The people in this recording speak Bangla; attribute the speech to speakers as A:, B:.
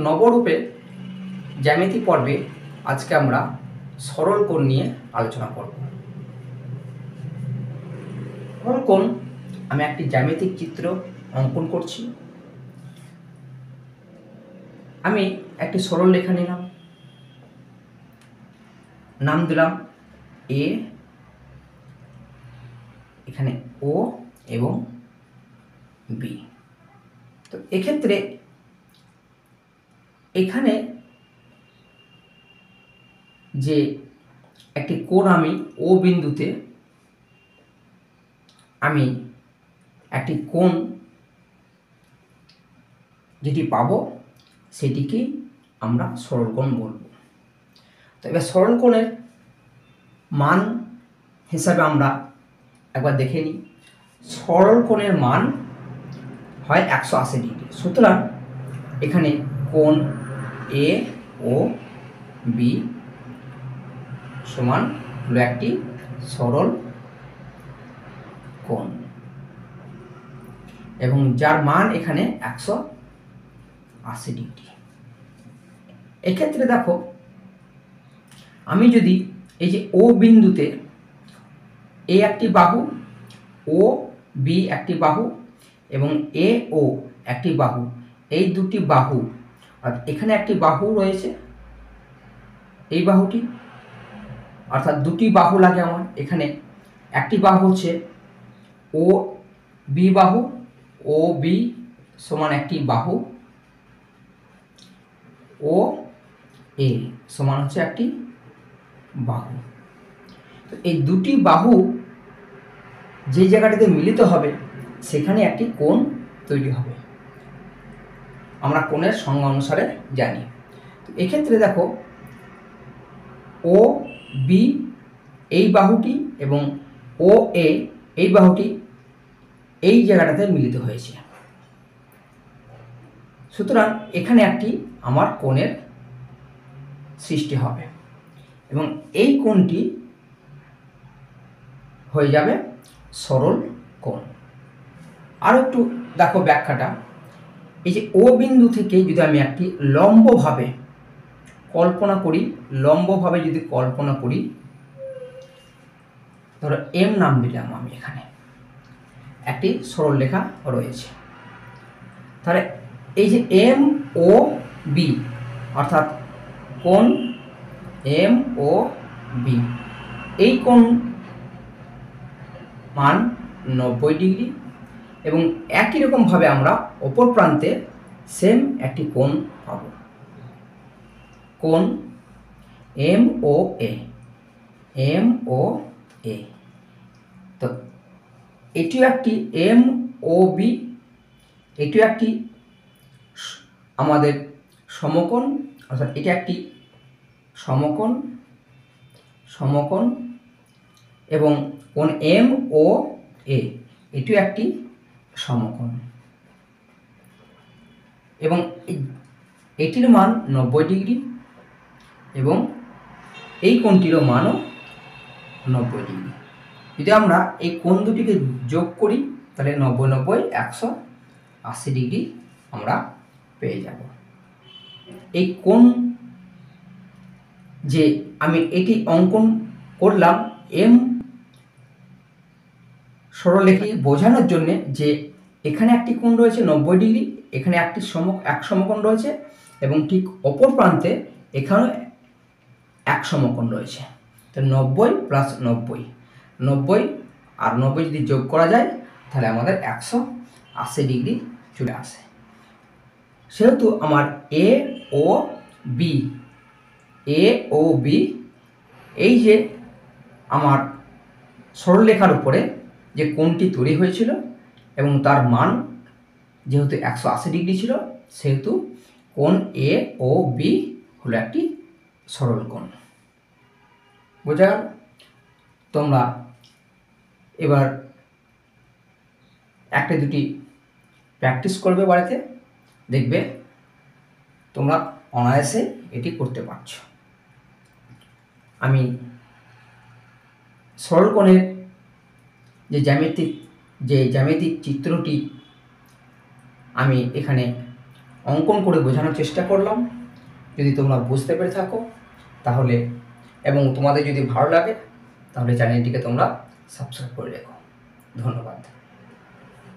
A: নবরূপে জ্যামিতি পর্বে আজকে আমরা সরল কোণ নিয়ে আলোচনা করব। সরল কোণ, আমি একটি জ্যামিতিক চিত্র অঙ্কন করছি। আমি একটি সরল রেখা নিলাম, নাম দিলাম এ, এখানে ও এবং বি। তো এক্ষেত্রে এখানে যে একটি কোণ আমি ও বিন্দুতে আমি একটি কোণ যেটি পাবো সেটিকে আমরা সরল কোণ বলব। তো এবার সরল কোণের মান হিসাবে আমরা একবার দেখে নিই। সরল কোণের মান হয় 180 ডিগ্রি। সুতরাং এখানে কোণ এ ও বি সমান হলো একটি সরল কোণ এবং যার মান এখানে 180 ডিগ্রি। এক্ষেত্রে দেখো, আমি যদি এই যে ও বিন্দুতে এ একটি বাহু, ও বি একটি বাহু এবং এ ও একটি বাহু, এই দুটি বাহু, আর এখানে একটি বাহু রয়েছে, এই বাহুটি, অর্থাৎ দুটি বাহু লাগে আমার। এখানে একটি বাহু হচ্ছে ও বি বাহু, ও বি সমান একটি বাহু, ও এ সমান হচ্ছে একটি বাহু। তো এই দুটি বাহু যে জায়গাটিতে মিলিত হবে সেখানে একটি কোণ তৈরি হবে, আমরা কোণের সংজ্ঞা অনুসারে জানি। তো এক্ষেত্রে দেখো, ও বি এই বাহুটি এবং ও এ এই বাহুটি এই জায়গাটাতে মিলিত হয়েছে। সুতরাং এখানে একটি আমার কোণের সৃষ্টি হবে এবং এই কোণটি হয়ে যাবে সরল কোণ। আর একটু দেখো ব্যাখ্যাটা, এই যে ও বিন্দু থেকে যদি আমি একটি লম্বভাবে কল্পনা করি, লম্বভাবে যদি কল্পনা করি, ধরো এম নাম দিলাম আমি, এখানে একটি সরল রেখা রয়েছে। তাহলে এই যে এম ও বি অর্থাৎ কোণ এম ও বি, এই কোণ মান 90 ডিগ্রি এবং একই রকমভাবে আমরা অপর প্রান্তে সেম একটি কোণ পাব, কোণ এম ও এ, এম ও এ। তো এটিও একটি এম ও বি, এটিও একটি আমাদের সমকোণ, অর্থাৎ এটি একটি সমকোণ, সমকোণ এবং কোণ এম ও এ এটিও একটি সমকোণ এবং এটির মান 90 ডিগ্রি এবং এই কোণটিরও মানও 90 ডিগ্রি। যদি আমরা এই কোণ দুটিকে যোগ করি তাহলে 90 90 180 ডিগ্রি আমরা পেয়ে যাব। এই কোণ যে আমি এটি অঙ্কন করলাম এম সরলরেখাকে বোঝানোর জন্য যে এখানে একটি কোণ রয়েছে 90 ডিগ্রি, এখানে একটি এক সমকোণ রয়েছে এবং ঠিক অপর প্রান্তে এখানেও এক সমকোণ রয়েছে। তো 90 প্লাস 90, 90 আর 90 যদি যোগ করা যায় তাহলে আমাদের 180 ডিগ্রি চলে আসে। সেহেতু আমার এ ও বি, এ ও বি এই যে আমার সরলরেখার উপরে যে কোণটি তৈরি হয়েছিল এবং তার মান যেহেতু 180 ডিগ্রি ছিল, সেহেতু কোণ এ ও বি হলো একটি সরল কোণ। বোঝা গেল? তোমরা এবার একটা দুটি প্র্যাকটিস করবে বাড়িতে, দেখবে তোমরা অনায়াসে এটি করতে পারছো। আমি সরল কোণের যে জ্যামিতিক চিত্রটি আমি এখানে অঙ্কন করে বোঝানোর চেষ্টা করলাম। যদি তোমরা বুঝতে পেরে থাকো তাহলে, এবং তোমাদের যদি ভালো লাগে তাহলে চ্যানেলটিকে তোমরা সাবস্ক্রাইব করে রেখো। ধন্যবাদ।